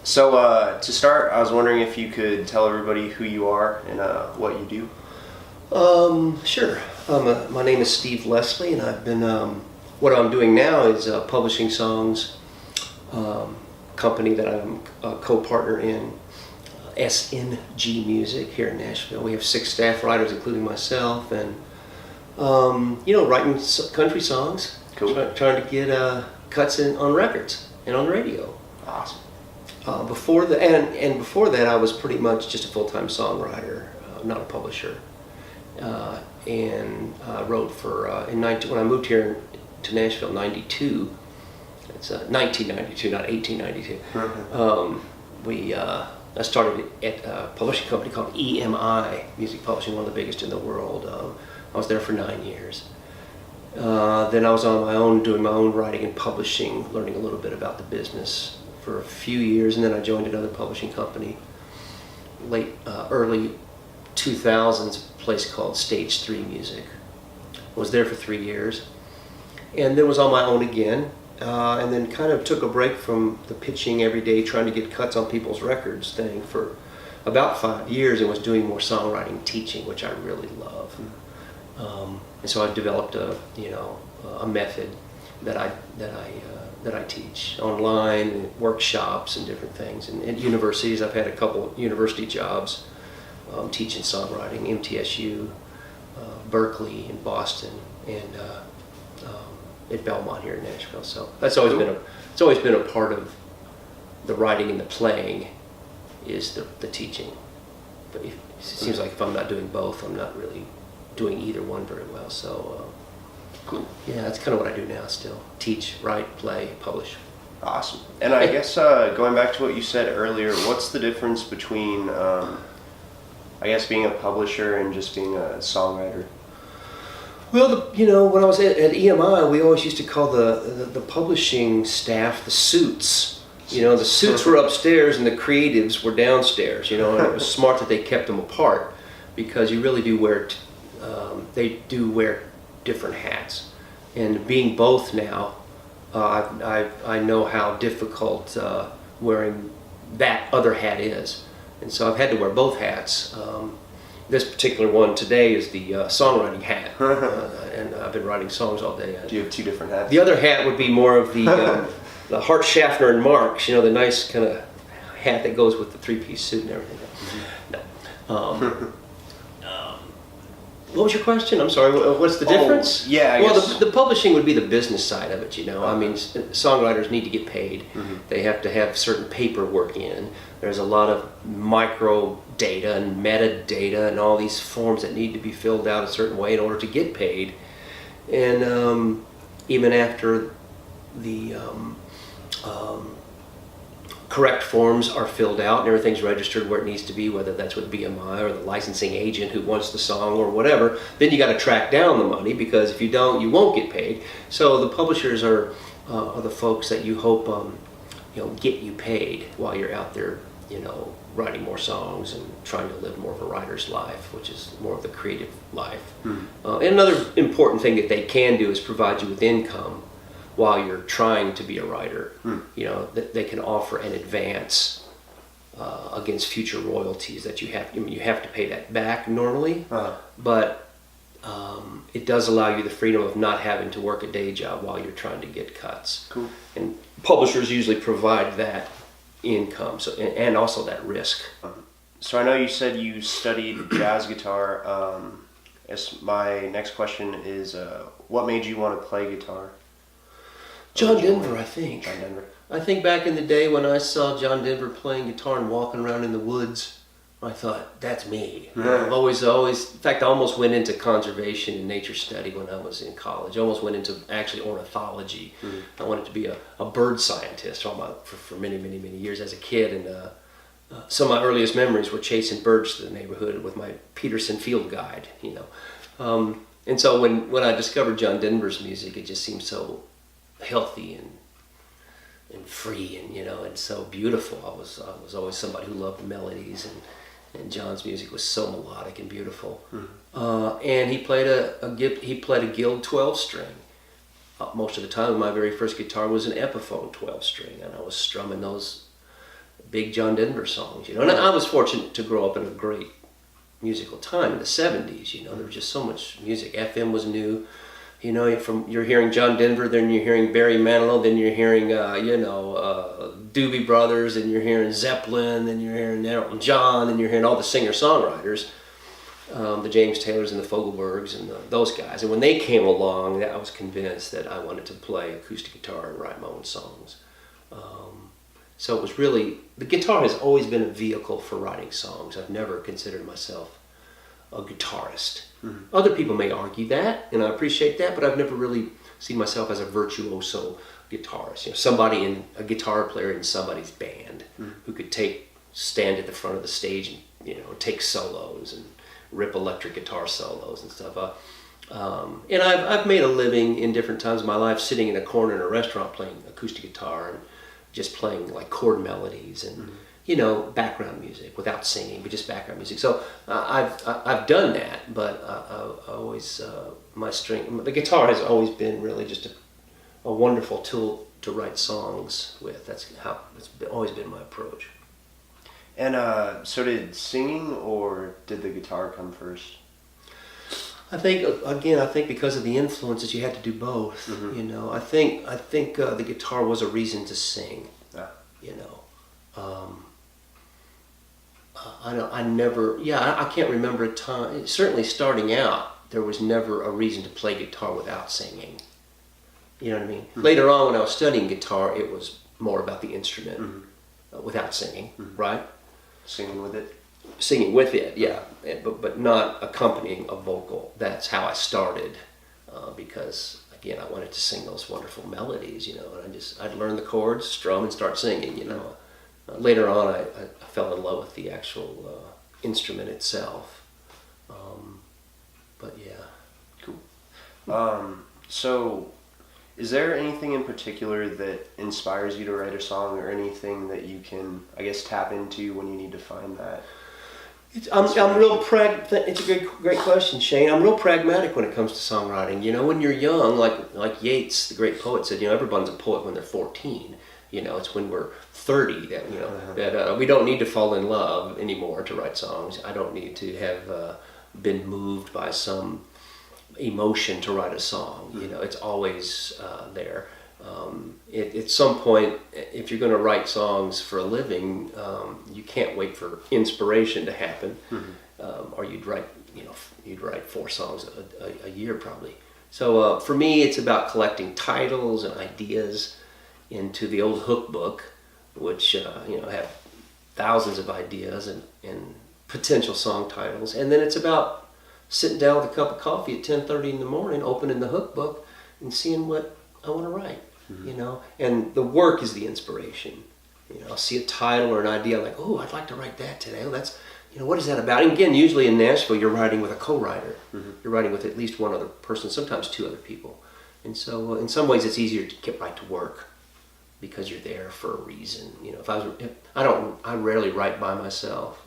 So to start, I was wondering if you could tell everybody who you are and what you do. Sure. My name is Steve Leslie, and I've been. What I'm doing now is publishing songs. Company that I'm a co-partner in, SNG Music here in Nashville. We have 6 staff writers, including myself, and writing country songs. Cool. Trying to get cuts on records and on radio. Awesome. Before that, I was pretty much just a full-time songwriter, not a publisher. And wrote for when I moved here to Nashville in '92. It's 1992, not 1892. Mm-hmm. I started at a publishing company called EMI Music Publishing, one of the biggest in the world. I was there for 9 years. Then I was on my own, doing my own writing and publishing, learning a little bit about the business for a few years, and then I joined another publishing company, early 2000s, a place called Stage 3 Music. I was there for 3 years, and then was on my own again, and then kind of took a break from the pitching every day, trying to get cuts on people's records thing for about 5 years, and was doing more songwriting teaching, which I really love. And so I've developed a method that I teach online, and workshops and different things. And at universities, I've had a couple of university jobs teaching songwriting, MTSU, Berkeley in Boston, and at Belmont here in Nashville. So that's always been a part of the writing and the playing, is the teaching. But it seems like if I'm not doing both, I'm not really doing either one very well. So cool. Yeah, that's kind of what I do now still. Teach, write, play, publish. Awesome. And I guess going back to what you said earlier, what's the difference between being a publisher and just being a songwriter? Well, when I was at EMI, we always used to call the publishing staff the suits. The suits were upstairs and the creatives were downstairs. And it was smart that they kept them apart, because you really do wear they do wear different hats. And being both now, I know how difficult wearing that other hat is, and so I've had to wear both hats. This particular one today is the songwriting hat, and I've been writing songs all day. Do you have 2 different hats? The other hat would be more of the Hart, Schaffner, and Marx, the nice kind of hat that goes with the 3-piece suit and everything. Mm-hmm. No. What was your question? I'm sorry. What's the difference? Yeah, I guess. The publishing would be the business side of it. I mean, songwriters need to get paid. Mm-hmm. They have to have certain paperwork in. There's a lot of micro data and metadata and all these forms that need to be filled out a certain way in order to get paid. And even after the correct forms are filled out and everything's registered where it needs to be, whether that's with BMI or the licensing agent who wants the song or whatever, then you got to track down the money, because if you don't, you won't get paid. So the publishers are the folks that you hope get you paid while you're out there writing more songs and trying to live more of a writer's life, which is more of the creative life. Mm-hmm. And another important thing that they can do is provide you with income while you're trying to be a writer. That they can offer an advance against future royalties that you have. You have to pay that back normally, but it does allow you the freedom of not having to work a day job while you're trying to get cuts. Cool. And publishers usually provide that income, and also that risk. So I know you said you studied jazz guitar. My next question is, what made you want to play guitar? John Denver, I think. John Denver. I think back in the day when I saw John Denver playing guitar and walking around in the woods, I thought, that's me. Yeah. I've always, in fact, I almost went into conservation and nature study when I was in college. I almost went into actually ornithology. Mm-hmm. I wanted to be a bird scientist for many, many, many years as a kid. And some of my earliest memories were chasing birds to the neighborhood with my Peterson field guide, And so when I discovered John Denver's music, it just seemed so healthy and free and so beautiful. I was always somebody who loved melodies, and John's music was so melodic and beautiful. Mm-hmm. And he played a Guild 12 string. Most of the time, my very first guitar was an Epiphone 12 string, and I was strumming those big John Denver songs, And I was fortunate to grow up in a great musical time in the 70s, There was just so much music. FM was new. You're hearing John Denver, then you're hearing Barry Manilow, then you're hearing, Doobie Brothers, and you're hearing Zeppelin, then you're hearing Elton John, and you're hearing all the singer-songwriters, the James Taylors and the Fogelbergs and those guys. And when they came along, I was convinced that I wanted to play acoustic guitar and write my own songs. So it was really, the guitar has always been a vehicle for writing songs. I've never considered myself a guitarist. Mm-hmm. Other people may argue that, and I appreciate that, but I've never really seen myself as a virtuoso guitarist. Somebody a guitar player in somebody's band who could stand at the front of the stage and take solos and rip electric guitar solos and stuff. And I've made a living in different times of my life sitting in a corner in a restaurant playing acoustic guitar and just playing like chord melodies and background music without singing, but just background music. So I've done that, but I always the guitar has always been really just a wonderful tool to write songs with. That's how it's always been my approach. And so did singing or did the guitar come first? I think because of the influences, you had to do both. Mm-hmm. I think the guitar was a reason to sing. I can't remember a time. Certainly, starting out, there was never a reason to play guitar without singing. You know what I mean? Mm-hmm. Later on, when I was studying guitar, it was more about the instrument without singing, right? Singing with it. Singing with it, yeah, but not accompanying a vocal. That's how I started, because again, I wanted to sing those wonderful melodies, and I'd learn the chords, strum, and start singing, Later on, I fell in love with the actual instrument itself, but yeah. Cool. So, is there anything in particular that inspires you to write a song, or anything that you can, I guess, tap into when you need to find that? I'm real It's a great question, Shane. I'm real pragmatic when it comes to songwriting. When you're young, like Yeats, the great poet, said, everyone's a poet when they're 14. It's when we're 30 that that we don't need to fall in love anymore to write songs. I don't need to have been moved by some emotion to write a song. It's always there. At some point, if you're going to write songs for a living, you can't wait for inspiration to happen, or you'd write 4 songs a year probably. So for me, it's about collecting titles and ideas into the old hook book, which have thousands of ideas and potential song titles, and then it's about sitting down with a cup of coffee at 10:30 in the morning, opening the hook book, and seeing what I want to write. And the work is the inspiration. I'll see a title or an idea, like, oh, I'd like to write that today. Oh, that's, what is that about? And again, usually in Nashville, you're writing with a co-writer. You're writing with at least one other person, sometimes 2 other people. And so in some ways, it's easier to get right to work because you're there for a reason. I rarely write by myself.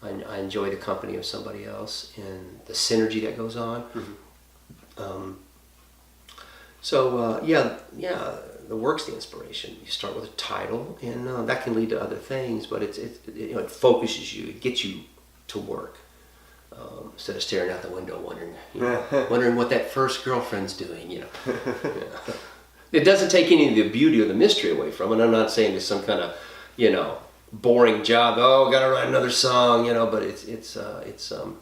I enjoy the company of somebody else and the synergy that goes on. So the work's the inspiration. You start with a title, and that can lead to other things, but it focuses you, it gets you to work, instead of staring out the window wondering what that first girlfriend's doing. Yeah. It doesn't take any of the beauty or the mystery away from it. I'm not saying it's some kind of boring job. Oh, gotta write another song, but it's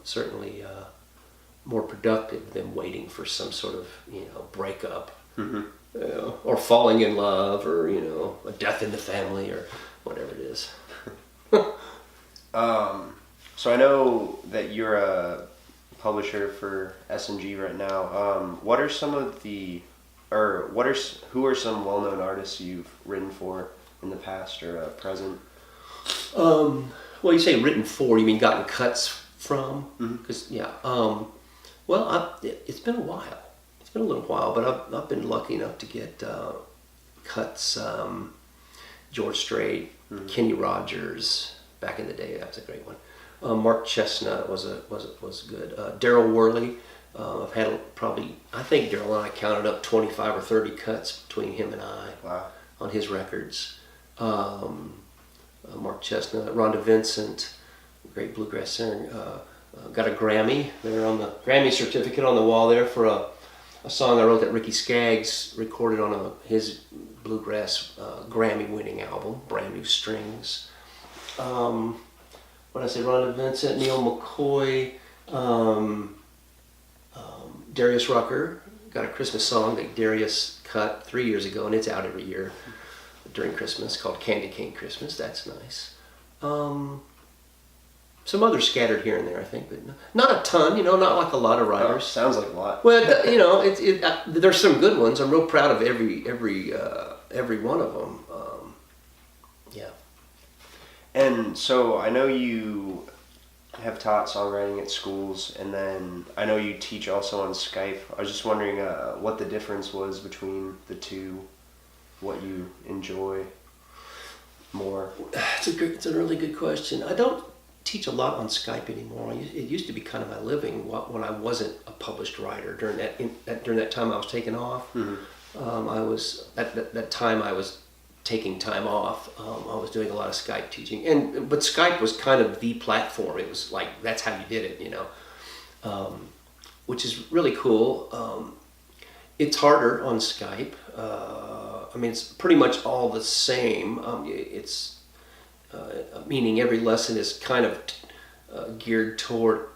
certainly more productive than waiting for some sort of breakup, or falling in love, or a death in the family, or whatever it is. So I know that you're a publisher for S&G right now. What are some of who are some well-known artists you've written for in the past or present? Well, you say written for, you mean gotten cuts from? Because it's been a while. It's been a little while, but I've been lucky enough to get cuts. George Strait, Kenny Rogers, back in the day, that was a great one. Mark Chestnut was good. Daryl Worley, I've had I think Daryl and I counted up 25 or 30 cuts between him and I on his records. Mark Chestnut, Rhonda Vincent, great bluegrass singer, got a Grammy. They're on the Grammy certificate on the wall there for a song I wrote that Ricky Skaggs recorded on his bluegrass Grammy-winning album, Brand New Strings. What did I say? Rhonda Vincent, Neil McCoy, Darius Rucker. Got a Christmas song that Darius cut 3 years ago, and it's out every year during Christmas, called Candy Cane Christmas. That's nice. Some others scattered here and there, I think, but not a ton. Not like a lot of writers. Oh, sounds like a lot. Well, there's some good ones. I'm real proud of every one of them. Yeah. And so I know you have taught songwriting at schools, and then I know you teach also on Skype. I was just wondering what the difference was between the two, what you enjoy more. It's a really good question. I don't teach a lot on Skype anymore. It used to be kind of my living when I wasn't a published writer. During that time I was taking off. Mm-hmm. I was at that time I was taking time off. I was doing a lot of Skype teaching, but Skype was kind of the platform. It was like that's how you did it, which is really cool. It's harder on Skype. It's pretty much all the same. Meaning every lesson is kind of geared toward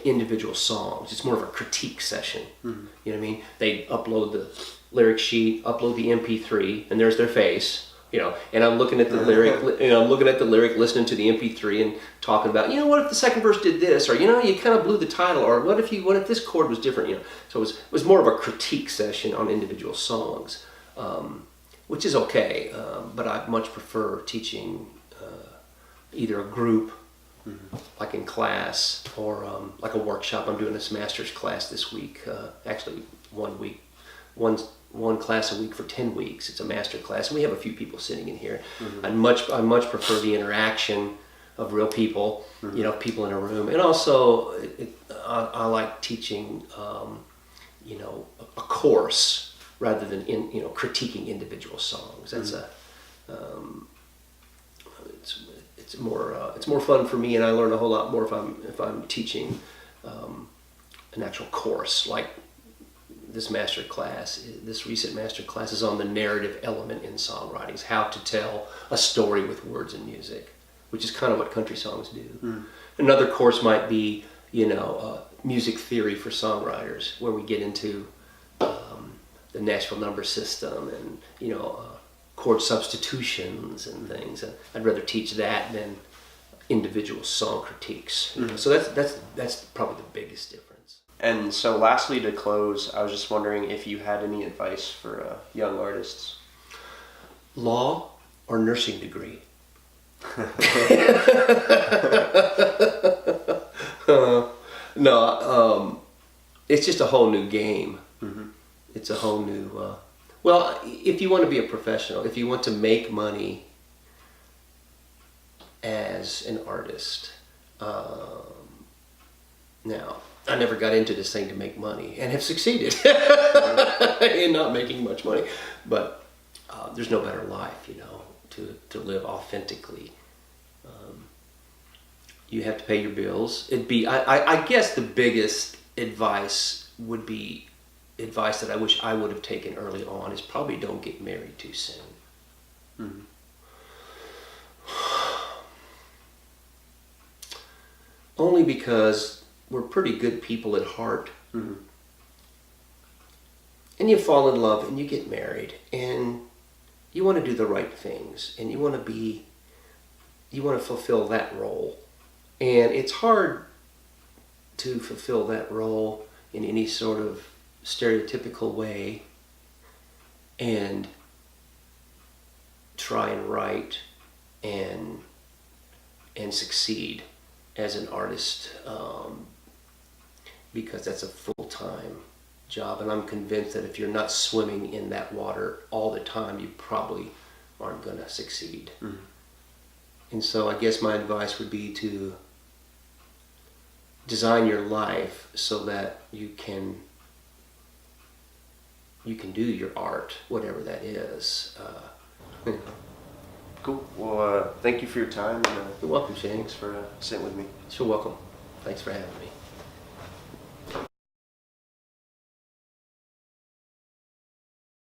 individual songs. It's more of a critique session. Mm-hmm. You know what I mean? They upload the lyric sheet, upload the MP3, and there's their face. And I'm looking at the lyric, listening to the MP3 and talking about, what if the second verse did this, or you kind of blew the title, or what if this chord was different, So it was more of a critique session on individual songs, which is okay, but I much prefer teaching either a group, mm-hmm. like in class, or like a workshop. I'm doing this master's class this week, actually one class a week for 10 weeks. It's a master class, and we have a few people sitting in here. Mm-hmm. I much prefer the interaction of real people, mm-hmm. People in a room, and also I like teaching, a course rather than critiquing individual songs. That's mm-hmm. It's more fun for me, and I learn a whole lot more if I'm teaching an actual course like. This recent master class is on the narrative element in songwriting, is how to tell a story with words and music, which is kind of what country songs do. Mm. Another course might be, music theory for songwriters, where we get into the Nashville number system and, chord substitutions and things. And I'd rather teach that than individual song critiques. Mm. So that's probably the biggest difference. And so lastly, to close, I was just wondering if you had any advice for young artists. Law or nursing degree? No, it's just a whole new game. Mm-hmm. It's a whole new... well, if you want to be a professional, if you want to make money as an artist, now... I never got into this thing to make money, and have succeeded in not making much money. But there's no better life, to live authentically. You have to pay your bills. I guess the biggest advice would be advice that I wish I would have taken early on is probably don't get married too soon. Mm-hmm. Only because we're pretty good people at heart. Mm-hmm. And you fall in love and you get married and you want to do the right things and you want to fulfill that role. And it's hard to fulfill that role in any sort of stereotypical way and try and write and succeed as an artist, because that's a full-time job, and I'm convinced that if you're not swimming in that water all the time, you probably aren't going to succeed. Mm-hmm. And so I guess my advice would be to design your life so that you can do your art, whatever that is. Cool. Well, thank you for your time. And, You're welcome, Shane. thanks for sitting with me. You're welcome. Thanks for having me.